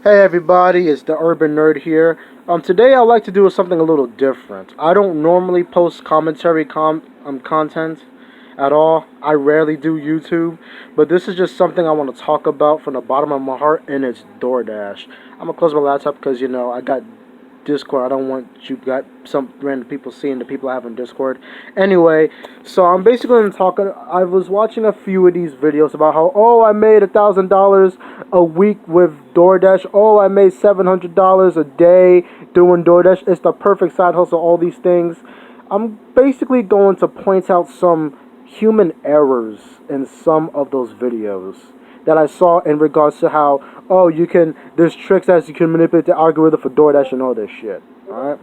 Hey everybody, it's the Urban Nerd here. Today I'd like to do something a little different. I don't normally post commentary content at all. I rarely do YouTube, but this is just something I want to talk about from the bottom of my heart, and it's DoorDash. I'm gonna close my laptop because I got Discord. I don't want you got some random people seeing the people I have in Discord. Anyway, so I'm basically talking. I was watching a few of these videos about how I made $1,000 a week with DoorDash. I made $700 a day doing DoorDash. It's the perfect side hustle. All these things. I'm basically going to point out some human errors in some of those videos that I saw in regards to how there's tricks that you can manipulate the algorithm for DoorDash and all this shit. Alright?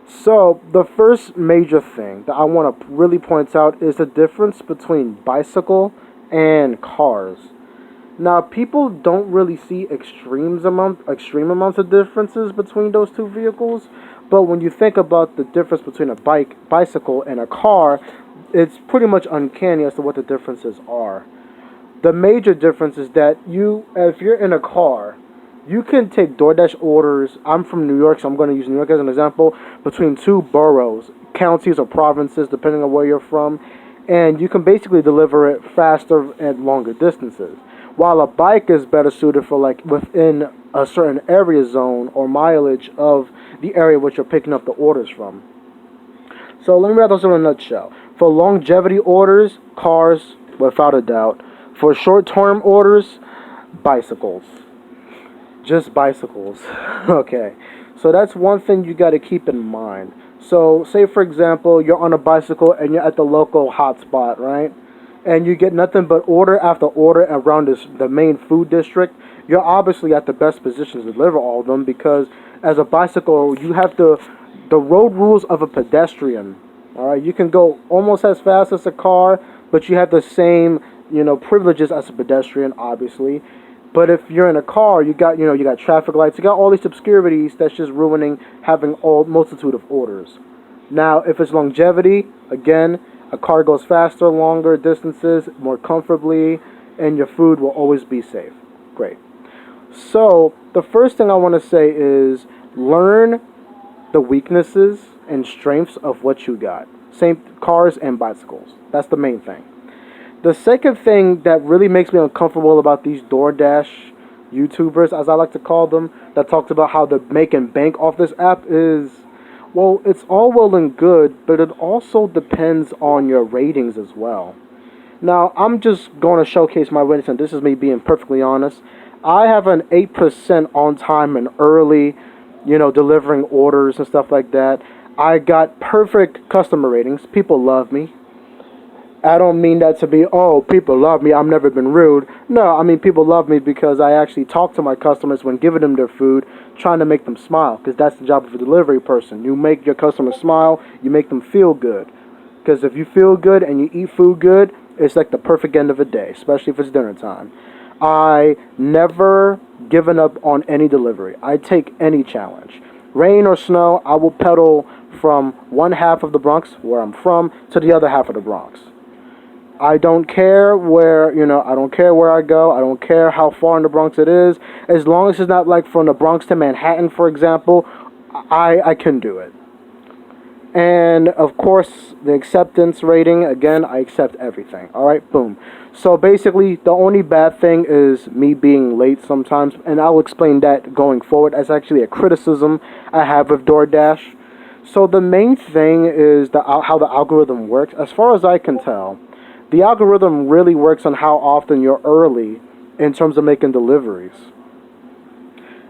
So the first major thing that I want to really point out is the difference between bicycle and cars. Now people don't really see extreme amounts of differences between those two vehicles, but when you think about the difference between a bicycle and a car, it's pretty much uncanny as to what the differences are. The major difference is that if you're in a car, you can take DoorDash orders. I'm from New York, so I'm going to use New York as an example, between two boroughs, counties, or provinces, depending on where you're from, and you can basically deliver it faster and longer distances. While a bike is better suited for like within a certain area zone or mileage of the area which you're picking up the orders from. So let me wrap this up in a nutshell. For longevity orders, cars, without a doubt. For short-term orders, bicycles. Just bicycles. Okay. So that's one thing you got to keep in mind. So say for example, you're on a bicycle and you're at the local hotspot, right? And you get nothing but order after order around the main food district. You're obviously at the best position to deliver all of them because as a bicycle, you have the road rules of a pedestrian. All right, you can go almost as fast as a car, but you have the same privileges as a pedestrian, obviously. But if you're in a car, you got traffic lights, you got all these obscurities that's just ruining having all multitude of orders. Now, if it's longevity, again, a car goes faster, longer distances, more comfortably, and your food will always be safe. Great. So, the first thing I want to say is learn the weaknesses and strengths of what you got. Same cars and bicycles. That's the main thing. The second thing that really makes me uncomfortable about these DoorDash YouTubers, as I like to call them, that talked about how they're making bank off this app is, well, it's all well and good, but it also depends on your ratings as well. Now, I'm just going to showcase my ratings, and this is me being perfectly honest. I have an 8% on time and early, delivering orders and stuff like that. I got perfect customer ratings. People love me. I don't mean that to be, people love me, I've never been rude. No, I mean, people love me because I actually talk to my customers when giving them their food, trying to make them smile, because that's the job of a delivery person. You make your customer smile, you make them feel good. Because if you feel good and you eat food good, it's like the perfect end of a day, especially if it's dinner time. I never given up on any delivery. I take any challenge. Rain or snow, I will pedal from one half of the Bronx, where I'm from, to the other half of the Bronx. I don't care I don't care where I go. I don't care how far in the Bronx it is. As long as it's not like from the Bronx to Manhattan, for example, I can do it. And of course, the acceptance rating, again, I accept everything. All right, boom. So basically, the only bad thing is me being late sometimes, and I'll explain that going forward. That's actually a criticism I have with DoorDash. So the main thing is how the algorithm works. As far as I can tell, the algorithm really works on how often you're early in terms of making deliveries.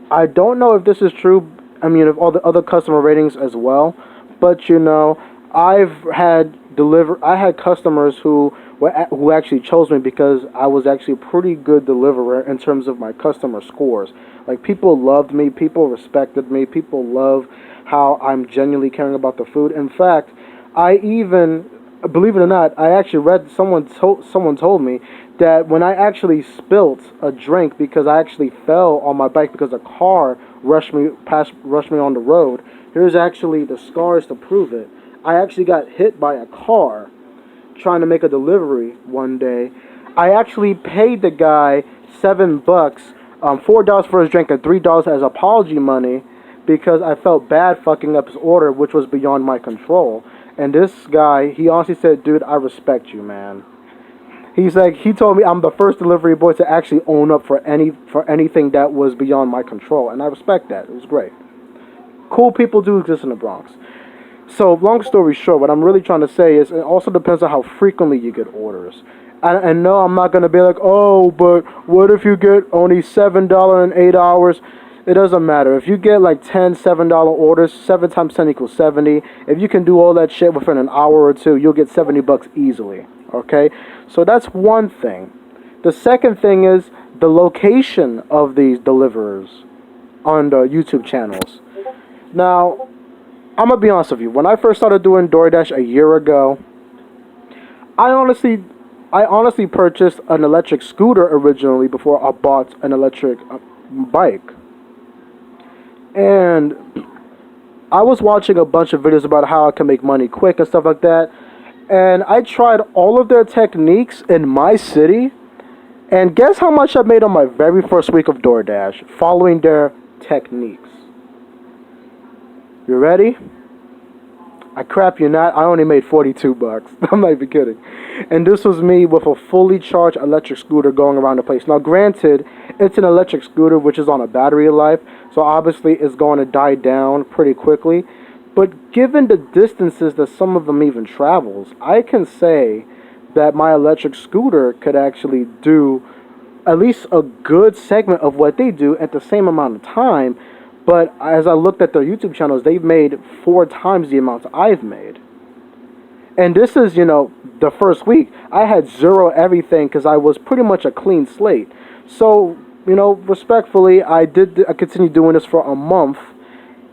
I don't know if this is true. I mean, of all the other customer ratings as well, but I had customers who actually chose me because I was actually a pretty good deliverer in terms of my customer scores. Like people loved me, people respected me, people love how I'm genuinely caring about the food. In fact, I even believe it or not, I actually read someone told me that when I actually spilt a drink because I actually fell on my bike because a car rushed me on the road. Here's actually the scars to prove it. I actually got hit by a car trying to make a delivery one day. I actually paid the guy $7 $4 for his drink and $3 as apology money because I felt bad fucking up his order, which was beyond my control. And this guy, he honestly said, "Dude, I respect you, man." He's like, he told me I'm the first delivery boy to actually own up for anything that was beyond my control, and I respect that. It was great. Cool people do exist in the Bronx. So, long story short, what I'm really trying to say is it also depends on how frequently you get orders. And no, I'm not going to be like, oh, but what if you get only $7 in 8 hours? It doesn't matter. If you get like 10 $7 orders, 7 times 10 equals 70. If you can do all that shit within an hour or two, you'll get $70 easily. Okay? So that's one thing. The second thing is the location of these deliverers on the YouTube channels. Now, I'm going to be honest with you. When I first started doing DoorDash a year ago, I honestly purchased an electric scooter originally before I bought an electric bike. And I was watching a bunch of videos about how I can make money quick and stuff like that. And I tried all of their techniques in my city. And guess how much I made on my very first week of DoorDash following their techniques? You ready? I crap you not, I only made $42. I'm not even kidding. And this was me with a fully charged electric scooter going around the place. Now granted, it's an electric scooter which is on a battery life, so obviously it's going to die down pretty quickly. But given the distances that some of them even travels, I can say that my electric scooter could actually do at least a good segment of what they do at the same amount of time. But as I looked at their YouTube channels, they've made 4 times the amount I've made. And this is, the first week. I had zero everything because I was pretty much a clean slate. So, respectfully, I continued doing this for a month.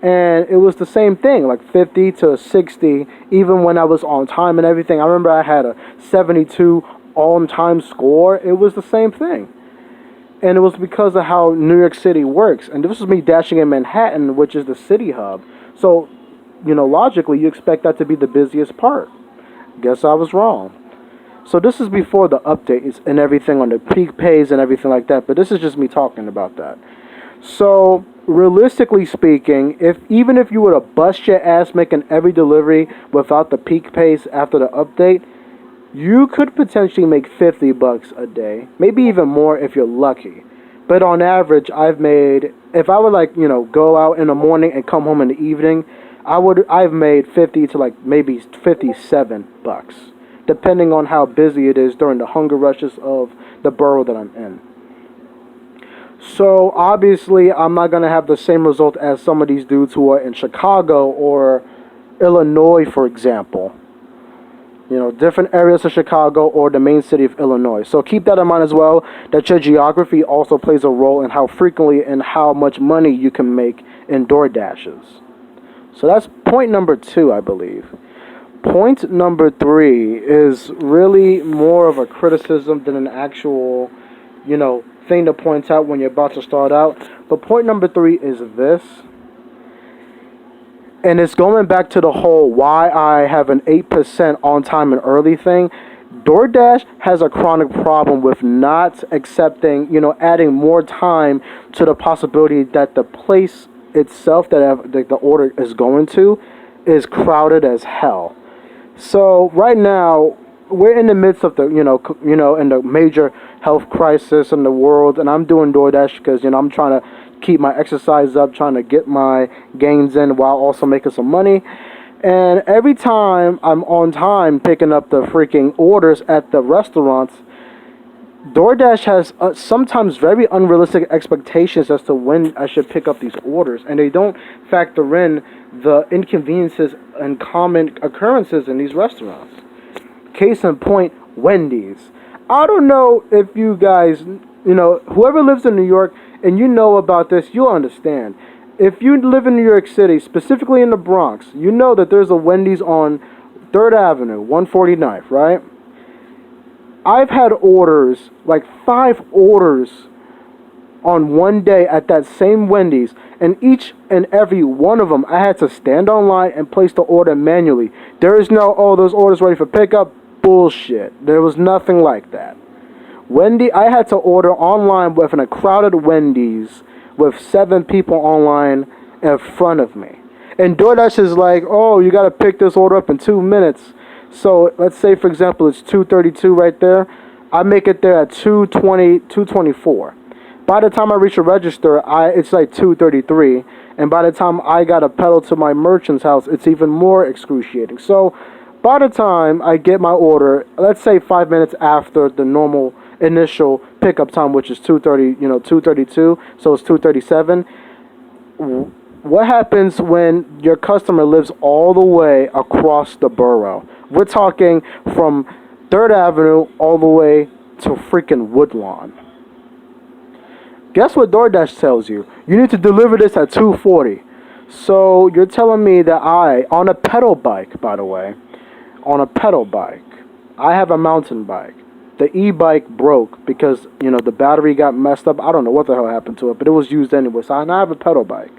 And it was the same thing, like 50 to 60, even when I was on time and everything. I remember I had a 72 on-time score. It was the same thing. And it was because of how New York City works. And this was me dashing in Manhattan, which is the city hub. So, logically, you expect that to be the busiest part. Guess I was wrong. So this is before the updates and everything on the peak pays and everything like that. But this is just me talking about that. So, realistically speaking, even if you were to bust your ass making every delivery without the peak pays after the update, you could potentially make $50 a day, maybe even more if you're lucky. But on average, I've made, if I would go out in the morning and come home in the evening, I've made 50 to maybe $57, depending on how busy it is during the hunger rushes of the borough that I'm in. So obviously, I'm not gonna have the same result as some of these dudes who are in Chicago or Illinois, for example. Different areas of Chicago or the main city of Illinois. So keep that in mind as well, that your geography also plays a role in how frequently and how much money you can make in DoorDashes. So that's point number 2, I believe. Point number 3 is really more of a criticism than an actual, thing to point out when you're about to start out. But point number 3 is this. And it's going back to the whole why I have an 8% on time and early thing. DoorDash has a chronic problem with not accepting, adding more time to the possibility that the place itself that the order is going to is crowded as hell. So right now, we're in the midst of the, in the major health crisis in the world. And I'm doing DoorDash because, I'm trying to keep my exercise up, trying to get my gains in while also making some money. And every time I'm on time picking up the freaking orders at the restaurants, DoorDash has sometimes very unrealistic expectations as to when I should pick up these orders. And they don't factor in the inconveniences and common occurrences in these restaurants. Case in point, Wendy's. I don't know if you guys, whoever lives in New York, and you know about this, you'll understand. If you live in New York City, specifically in the Bronx, you know that there's a Wendy's on 3rd Avenue, 149th, right? I've had orders, 5 orders on one day at that same Wendy's, and each and every one of them, I had to stand online and place the order manually. There is no, those orders ready for pickup, bullshit. There was nothing like that. I had to order online within a crowded Wendy's with 7 people online in front of me. And DoorDash is like, oh, you got to pick this order up in 2 minutes. So let's say, for example, it's 2:32 right there. I make it there at 2:20, 2:24. By the time I reach the register, it's like 2:33. And by the time I got to pedal to my merchant's house, it's even more excruciating. So by the time I get my order, let's say 5 minutes after the normal initial pickup time, which is 2:32, so it's 2:37. What happens when your customer lives all the way across the borough? We're talking from 3rd Avenue all the way to freaking Woodlawn. Guess what DoorDash tells you? You need to deliver this at 2:40. So you're telling me that on a pedal bike, by the way, on a pedal bike, I have a mountain bike. The e-bike broke because, the battery got messed up. I don't know what the hell happened to it, but it was used anyway. So now I have a pedal bike.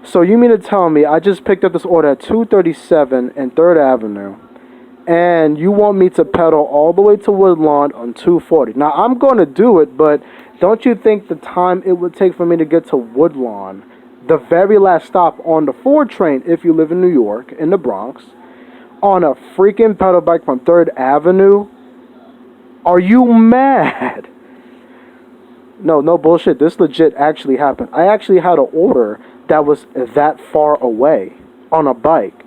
So you mean to tell me I just picked up this order at 2:37 and 3rd Avenue, and you want me to pedal all the way to Woodlawn on 2:40? Now, I'm going to do it, but don't you think the time it would take for me to get to Woodlawn, the very last stop on the 4 train if you live in New York, in the Bronx, on a freaking pedal bike from 3rd Avenue? Are you mad? No bullshit. This legit actually happened. I actually had an order that was that far away on a bike.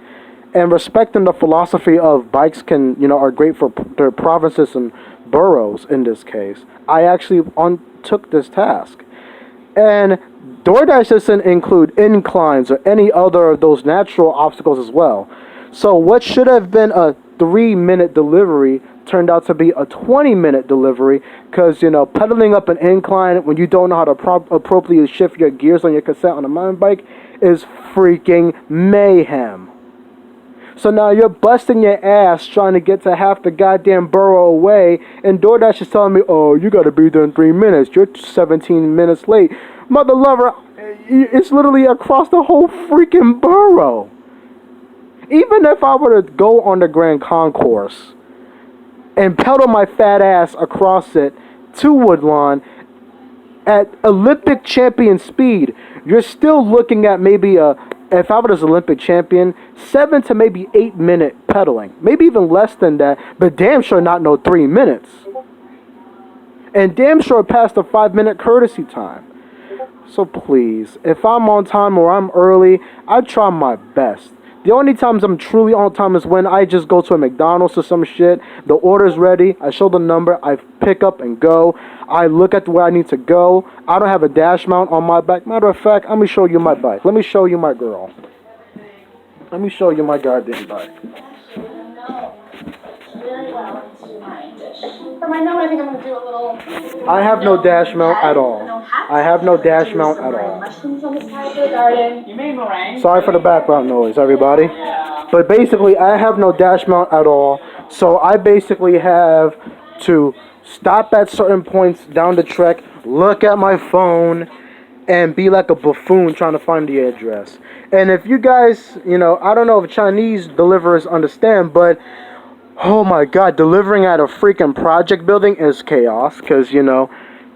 And respecting the philosophy of bikes are great for their provinces and boroughs in this case, I actually took this task. And DoorDash doesn't include inclines or any other of those natural obstacles as well. So what should have been a 3-minute delivery turned out to be a 20-minute delivery because, pedaling up an incline when you don't know how to appropriately shift your gears on your cassette on a mountain bike is freaking mayhem. So now you're busting your ass trying to get to half the goddamn borough away, and DoorDash is telling me, oh, you gotta be there in 3 minutes. You're 17 minutes late. Mother lover, it's literally across the whole freaking borough. Even if I were to go on the Grand Concourse and pedal my fat ass across it to Woodlawn at Olympic champion speed, you're still looking at maybe if I was Olympic champion, 7 to maybe 8 minute pedaling. Maybe even less than that, but damn sure not no 3 minutes. And damn sure past the 5-minute courtesy time. So please, if I'm on time or I'm early, I try my best. The only times I'm truly on time is when I just go to a McDonald's or some shit. The order's ready. I show the number. I pick up and go. I look at where I need to go. I don't have a dash mount on my bike. Matter of fact, let me show you my bike. Let me show you my girl. Let me show you my goddamn bike. For my note, I think I'm going to do a little... I have no dash mount at all. I have no dash mount at all. Mushrooms on the side of the garden. You made meringue. Sorry for the background noise, everybody. But basically, I have no dash mount at all. So I basically have to stop at certain points down the trek, look at my phone, and be like a buffoon trying to find the address. And if you guys, I don't know if Chinese deliverers understand, but oh my god, delivering at a freaking project building is chaos because,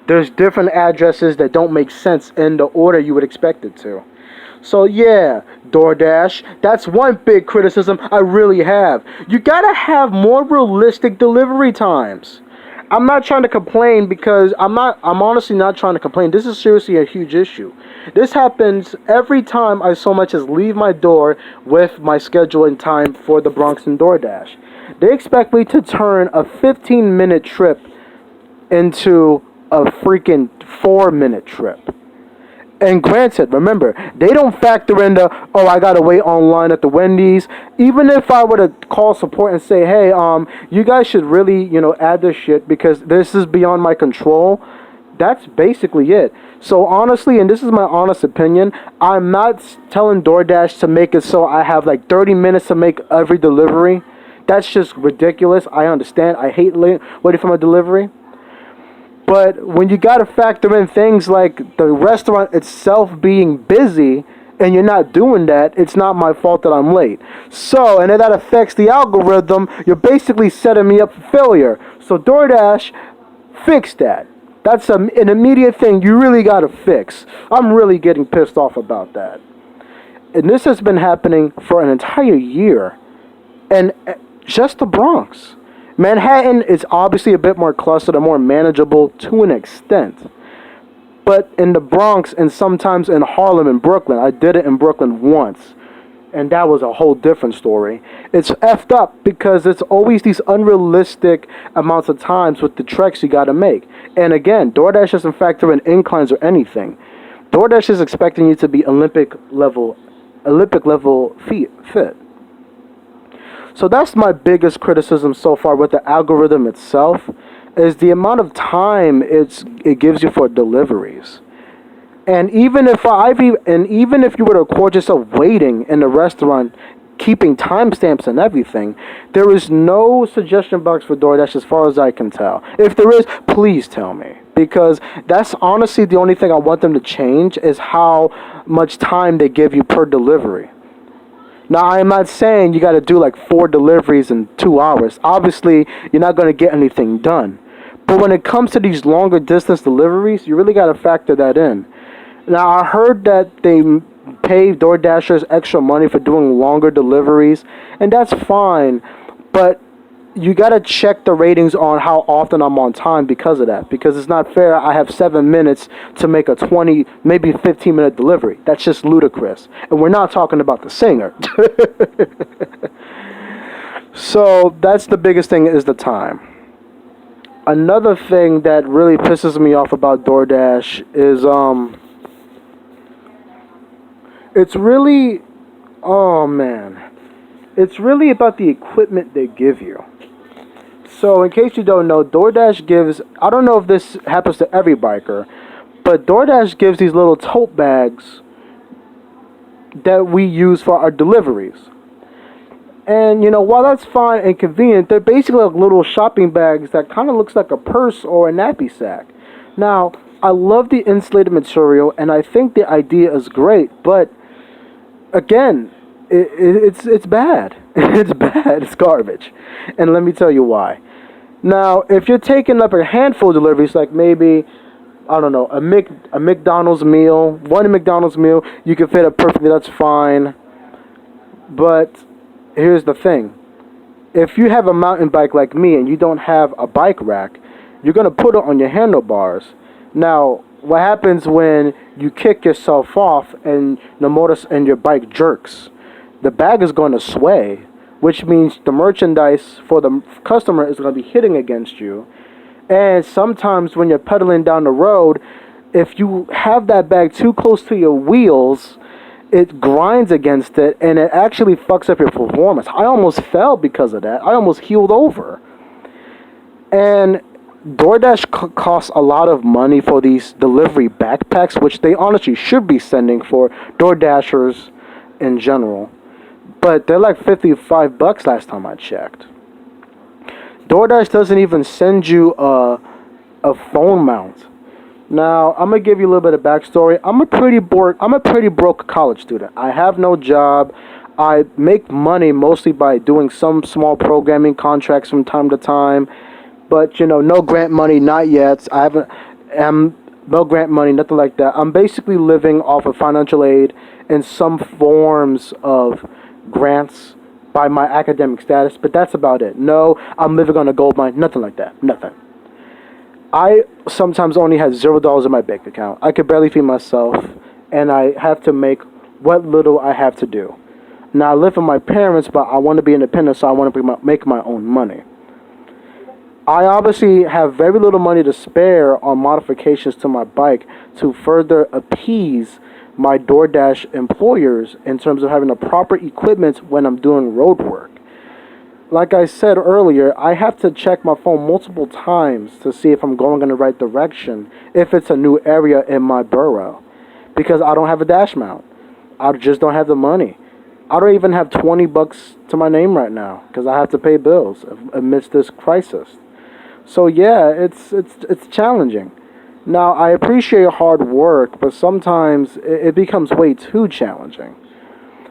there's different addresses that don't make sense in the order you would expect it to. So yeah, DoorDash, that's one big criticism I really have. You gotta have more realistic delivery times. I'm not trying to complain because I'm honestly not trying to complain. This is seriously a huge issue. This happens every time I so much as leave my door with my schedule in time for the Bronx and DoorDash. They expect me to turn a 15-minute trip into a freaking 4-minute trip. And granted, remember, they don't factor in I gotta wait online at the Wendy's. Even if I were to call support and say, hey, you guys should really, add this shit because this is beyond my control, that's basically it. So honestly, and this is my honest opinion, I'm not telling DoorDash to make it so I have like 30 minutes to make every delivery. That's just ridiculous. I understand. I hate waiting for my delivery. But when you got to factor in things like the restaurant itself being busy and you're not doing that, it's not my fault that I'm late. So, and if that affects the algorithm, you're basically setting me up for failure. So DoorDash, Fix that. That's an immediate thing you really gotta fix. I'm really getting pissed off about that. And this has been happening for an entire year. And just the Bronx. Manhattan is obviously a bit more clustered and more manageable to an extent. But in the Bronx and sometimes in Harlem and Brooklyn, I did it in Brooklyn once, and that was a whole different story. It's effed up because it's always these unrealistic amounts of times with the treks you gotta make. And again, DoorDash doesn't factor in inclines or anything. DoorDash is expecting you to be Olympic level fit. So that's my biggest criticism so far with the algorithm itself, is the amount of time it gives you for deliveries. And even if you were to record yourself waiting in the restaurant, keeping timestamps and everything, there is no suggestion box for DoorDash as far as I can tell. If there is, please tell me, because that's honestly the only thing I want them to change, is how much time they give you per delivery. Now, I'm not saying you got to do like 4 deliveries in 2 hours. Obviously, you're not going to get anything done. But when it comes to these longer distance deliveries, you really got to factor that in. Now, I heard that they pay DoorDashers extra money for doing longer deliveries, and that's fine. But you got to check the ratings on how often I'm on time because of that. Because it's not fair. I have 7 minutes to make a 20, maybe 15-minute delivery. That's just ludicrous. And we're not talking about the singer. So that's the biggest thing, is the time. Another thing that really pisses me off about DoorDash is it's really, oh man, it's really about the equipment they give you. So in case you don't know, DoorDash gives, I don't know if this happens to every biker, but DoorDash gives these little tote bags that we use for our deliveries. And, you know, while that's fine and convenient, they're basically like little shopping bags that kind of looks like a purse or a nappy sack. Now, I love the insulated material, and I think the idea is great, but, again, it's bad. It's bad. It's garbage. And let me tell you why. Now, if you're taking up a handful of deliveries, like maybe, I don't know, a McDonald's meal, one McDonald's meal, you can fit it perfectly, that's fine. But here's the thing. If you have a mountain bike like me and you don't have a bike rack, you're going to put it on your handlebars. Now, what happens when you kick yourself off and the motor and your bike jerks? The bag is going to sway, which means the merchandise for the customer is going to be hitting against you. And sometimes when you're pedaling down the road, if you have that bag too close to your wheels, it grinds against it, and it actually fucks up your performance. I almost fell because of that. I almost heeled over. And DoorDash costs a lot of money for these delivery backpacks, which they honestly should be sending for DoorDashers in general. But they're like $55 last time I checked. DoorDash doesn't even send you a phone mount. Now, I'm gonna give you a little bit of backstory. I'm a pretty broke college student. I have no job. I make money mostly by doing some small programming contracts from time to time, but you know, no grant money, not yet. No grant money, nothing like that. I'm basically living off of financial aid and some forms of grants by my academic status, but that's about it. No, I'm living on a gold mine, nothing like that, nothing. I sometimes only have $0 in my bank account. I could barely feed myself, and I have to make what little I have to do. Now, I live with my parents, but I want to be independent, so I want to make my own money. I obviously have very little money to spare on modifications to my bike to further appease my DoorDash employers in terms of having the proper equipment when I'm doing road work. Like I said earlier, I have to check my phone multiple times to see if I'm going in the right direction, if it's a new area in my borough, because I don't have a dash mount. I just don't have the money. I don't even have $20 to my name right now because I have to pay bills amidst this crisis. So yeah, it's challenging. Now, I appreciate hard work, but sometimes it becomes way too challenging.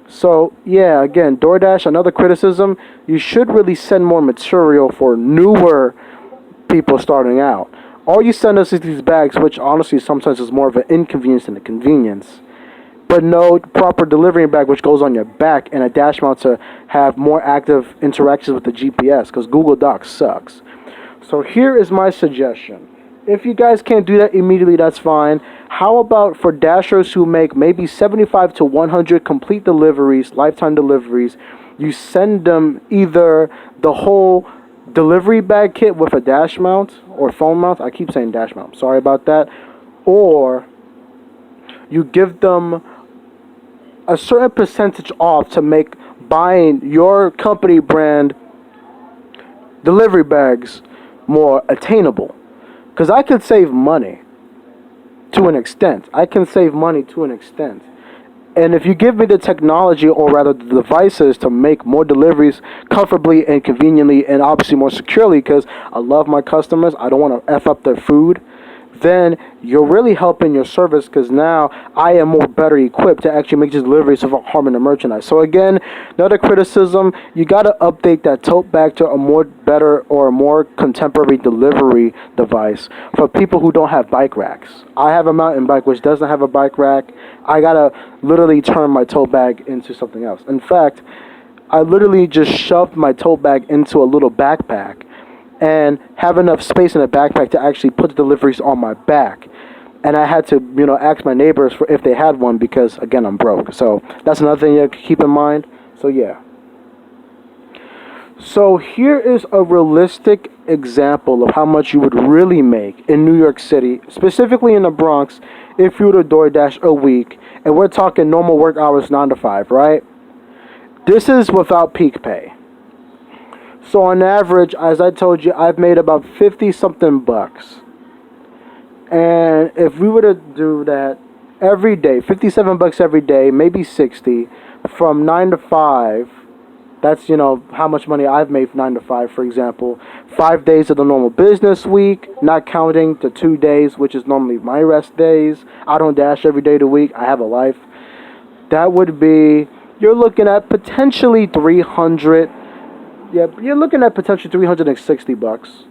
So, yeah, again, DoorDash, another criticism, you should really send more material for newer people starting out. All you send us is these bags, which honestly sometimes is more of an inconvenience than a convenience. But no proper delivery bag, which goes on your back, and a dash mount to have more active interactions with the GPS, because Google Docs sucks. So here is my suggestion. If you guys can't do that immediately, that's fine. How about for dashers who make maybe 75 to 100 complete deliveries, lifetime deliveries, you send them either the whole delivery bag kit with a dash mount or phone mount. I keep saying dash mount. Sorry about that. Or you give them a certain percentage off to make buying your company brand delivery bags more attainable. Because I can save money to an extent. I can save money to an extent. And if you give me the technology, or rather the devices, to make more deliveries comfortably and conveniently and obviously more securely, because I love my customers, I don't want to F up their food, then you're really helping your service, because now I am more better equipped to actually make these deliveries without harming the merchandise. So again, another criticism, you got to update that tote bag to a more better or a more contemporary delivery device for people who don't have bike racks. I have a mountain bike which doesn't have a bike rack. I got to literally turn my tote bag into something else. In fact, I literally just shoved my tote bag into a little backpack and have enough space in the backpack to actually put the deliveries on my back. And I had to, ask my neighbors for if they had one, because again, I'm broke. So that's another thing you have to keep in mind. So yeah. So here is a realistic example of how much you would really make in New York City, specifically in the Bronx, if you were to DoorDash a week. And we're talking normal work hours, 9 to 5, right? This is without peak pay. So on average, as I told you, I've made about 50 something bucks. And if we were to do that every day, 57 bucks every day, maybe 60, from 9 to 5, that's, how much money I've made from 9 to 5, for example. 5 days of the normal business week, not counting the 2 days, which is normally my rest days. I don't dash every day of the week. I have a life. That would be, you're looking at potentially 300. Yeah, you're looking at potentially 360 bucks.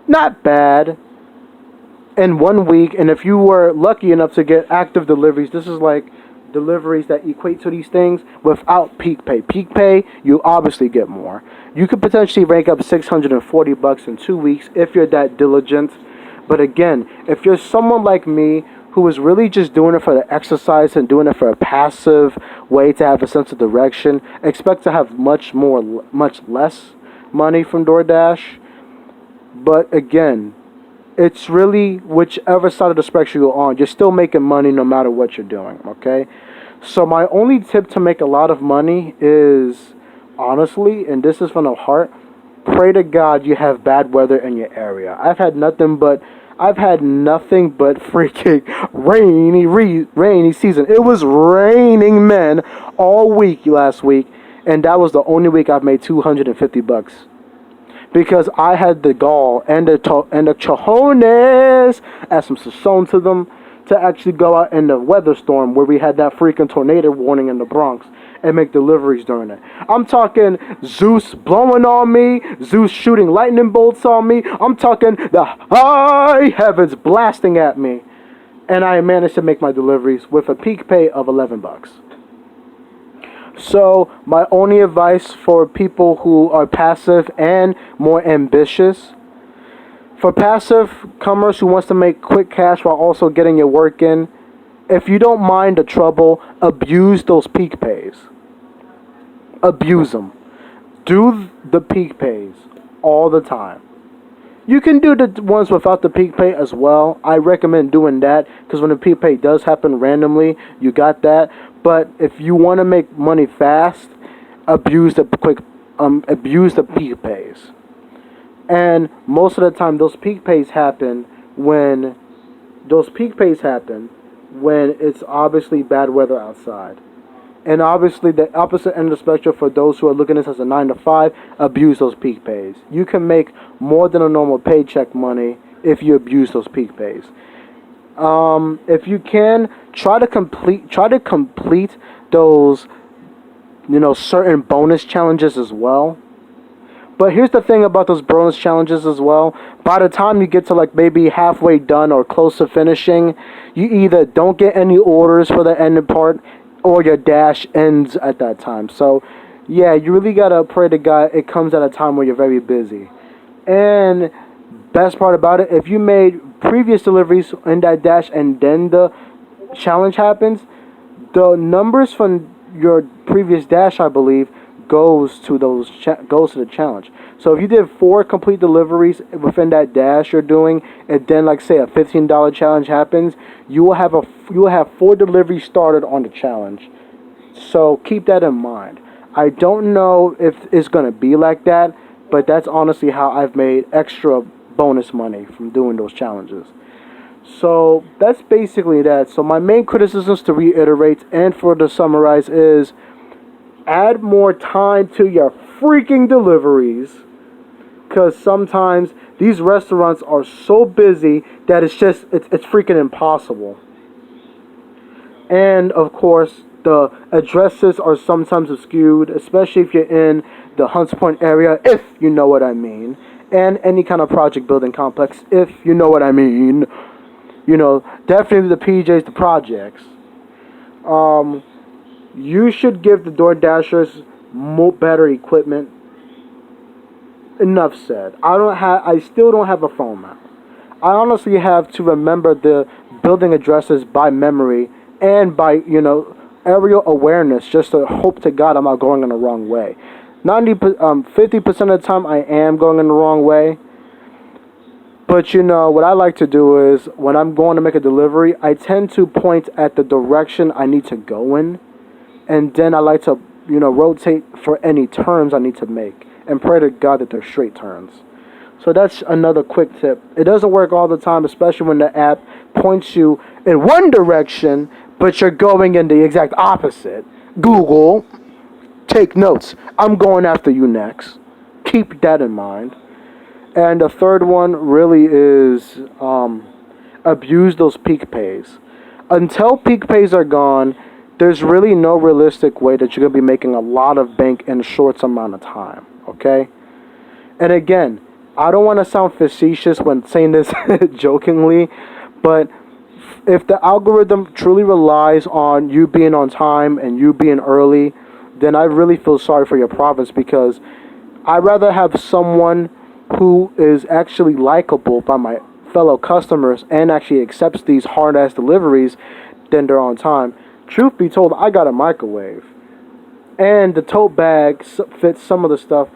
Not bad. In 1 week, and if you were lucky enough to get active deliveries, this is like deliveries that equate to these things without peak pay. Peak pay, you obviously get more. You could potentially rank up 640 bucks in 2 weeks if you're that diligent. But again, if you're someone like me who is really just doing it for the exercise and doing it for a passive way to have a sense of direction, expect to have much less money from DoorDash. But again, it's really whichever side of the spectrum you're on, you're still making money no matter what you're doing, okay? So my only tip to make a lot of money is, honestly, and this is from the heart, pray to God you have bad weather in your area. I've had nothing but freaking rainy season. It was raining, men, all week last week, and that was the only week I've made 250 bucks. Because I had the gall and the cojones, add some sazon to them, to actually go out in the weather storm where we had that freaking tornado warning in the Bronx and make deliveries during it. I'm talking Zeus blowing on me, Zeus shooting lightning bolts on me. I'm talking the high heavens blasting at me. And I managed to make my deliveries with a peak pay of 11 bucks. So my only advice for people who are passive and more ambitious, for passive commerce who wants to make quick cash while also getting your work in, if you don't mind the trouble, abuse those peak pays. Abuse them. Do the peak pays all the time. You can do the ones without the peak pay as well. I recommend doing that, because when the peak pay does happen randomly, you got that. But if you want to make money fast, abuse the peak pays. And most of the time, those peak pays happen when it's obviously bad weather outside. And obviously, the opposite end of the spectrum for those who are looking at this as a 9 to 5, abuse those peak pays. You can make more than a normal paycheck money if you abuse those peak pays. If you can, try to complete those, certain bonus challenges as well. But here's the thing about those bonus challenges as well. By the time you get to like maybe halfway done or close to finishing, you either don't get any orders for the end part or your dash ends at that time. So, yeah, you really gotta pray to God it comes at a time where you're very busy. And best part about it, if you made previous deliveries in that dash and then the challenge happens, the numbers from your previous dash, I believe, goes to the challenge. So if you did 4 complete deliveries within that dash you're doing, and then like say a $15 challenge happens, you will have 4 deliveries started on the challenge. So keep that in mind. I don't know if it's gonna be like that, but that's honestly how I've made extra bonus money from doing those challenges. So that's basically that. So my main criticisms, to reiterate and for to summarize, is add more time to your freaking deliveries, because sometimes these restaurants are so busy that it's freaking impossible. And of course, the addresses are sometimes skewed, especially if you're in the Hunts Point area, if you know what I mean, and any kind of project building complex, if you know what I mean. Definitely the PJs, the projects. You should give the Door Dashers better equipment. Enough said. I still don't have a phone map. I honestly have to remember the building addresses by memory and by aerial awareness, just to hope to God I'm not going in the wrong way. 50% of the time I am going in the wrong way. But what I like to do is when I'm going to make a delivery, I tend to point at the direction I need to go in, and then I like to rotate for any turns I need to make and pray to God that they're straight turns. So that's another quick tip. It doesn't work all the time, especially when the app points you in one direction, but you're going in the exact opposite. Google, take notes. I'm going after you next. Keep that in mind. And the third one really is abuse those peak pays. Until peak pays are gone, there's really no realistic way that you're going to be making a lot of bank in a short amount of time. Okay? And again, I don't want to sound facetious when saying this jokingly, but if the algorithm truly relies on you being on time and you being early, then I really feel sorry for your province, because I'd rather have someone who is actually likable by my fellow customers and actually accepts these hard-ass deliveries than they're on time. Truth be told, I got a microwave. And the tote bag fits some of the stuff.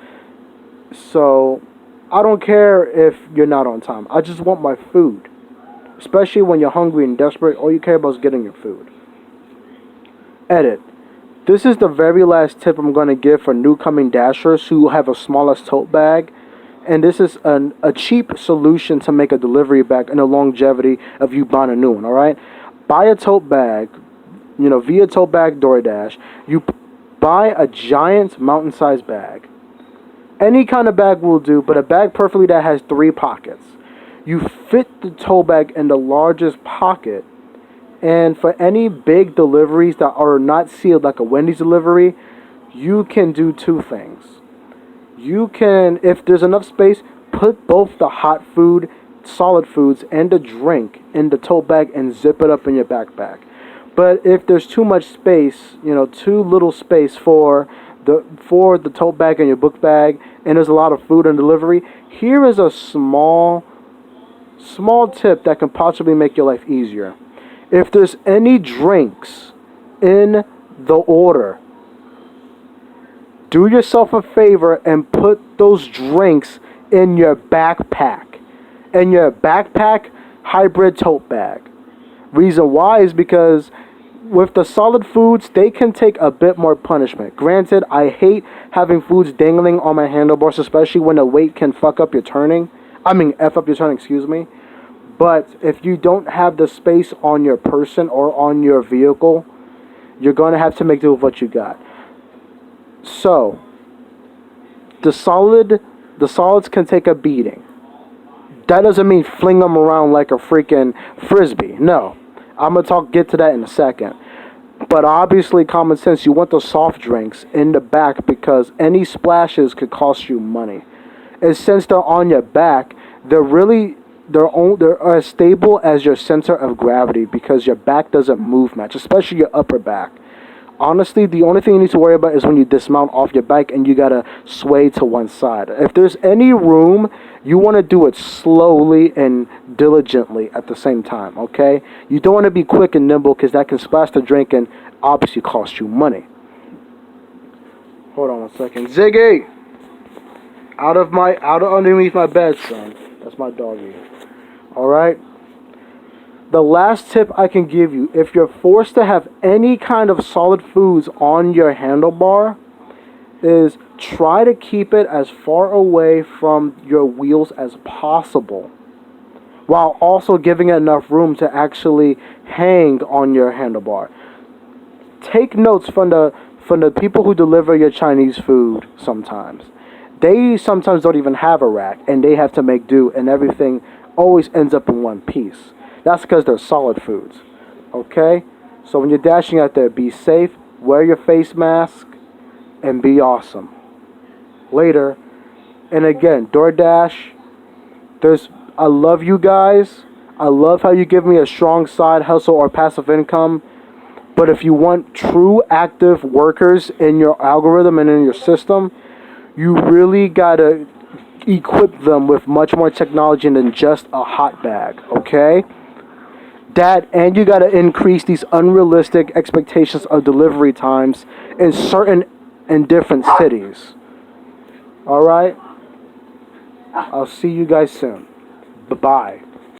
So I don't care if you're not on time. I just want my food. Especially when you're hungry and desperate, all you care about is getting your food. Edit. This is the very last tip I'm going to give for new-coming dashers who have a smallest tote bag. And this is a cheap solution to make a delivery bag and the longevity of you buying a new one, alright? Buy a tote bag, via tote bag DoorDash. You buy a giant mountain-sized bag. Any kind of bag will do, but a bag preferably that has 3 pockets. You fit the tote bag in the largest pocket, and for any big deliveries that are not sealed like a Wendy's delivery, you can do 2 things. You can, if there's enough space, put both the hot food, solid foods, and the drink in the tote bag and zip it up in your backpack. But if there's too much space, too little space for the tote bag and your book bag, and there's a lot of food and delivery, here is a small tip that can possibly make your life easier. If there's any drinks in the order, do yourself a favor and put those drinks in your backpack. In your backpack hybrid tote bag. Reason why is because with the solid foods, they can take a bit more punishment. Granted, I hate having foods dangling on my handlebars, especially when the weight can F up your turning, excuse me. But if you don't have the space on your person or on your vehicle, you're going to have to make do with what you got. So, the solids can take a beating. That doesn't mean fling them around like a freaking frisbee. No. I'm going to get to that in a second. But obviously, common sense, you want the soft drinks in the back because any splashes could cost you money. is since they're on your back, they're as stable as your center of gravity because your back doesn't move much, especially your upper back. Honestly, the only thing you need to worry about is when you dismount off your bike and you gotta sway to one side. If there's any room, you want to do it slowly and diligently at the same time, okay? You don't want to be quick and nimble because that can splash the drink and obviously cost you money. Hold on 1 second. Ziggy! Out of underneath my bed, son. That's my doggy. Alright? The last tip I can give you, if you're forced to have any kind of solid foods on your handlebar, is try to keep it as far away from your wheels as possible, while also giving it enough room to actually hang on your handlebar. Take notes from the people who deliver your Chinese food sometimes. They sometimes don't even have a rack, and they have to make do, and everything always ends up in one piece. That's because they're solid foods. Okay? So when you're dashing out there, be safe, wear your face mask, and be awesome. Later. And again, DoorDash, I love you guys. I love how you give me a strong side hustle or passive income. But if you want true active workers in your algorithm and in your system, you really gotta equip them with much more technology than just a hot bag, okay? And you gotta increase these unrealistic expectations of delivery times in certain and different cities. Alright? I'll see you guys soon. Bye-bye.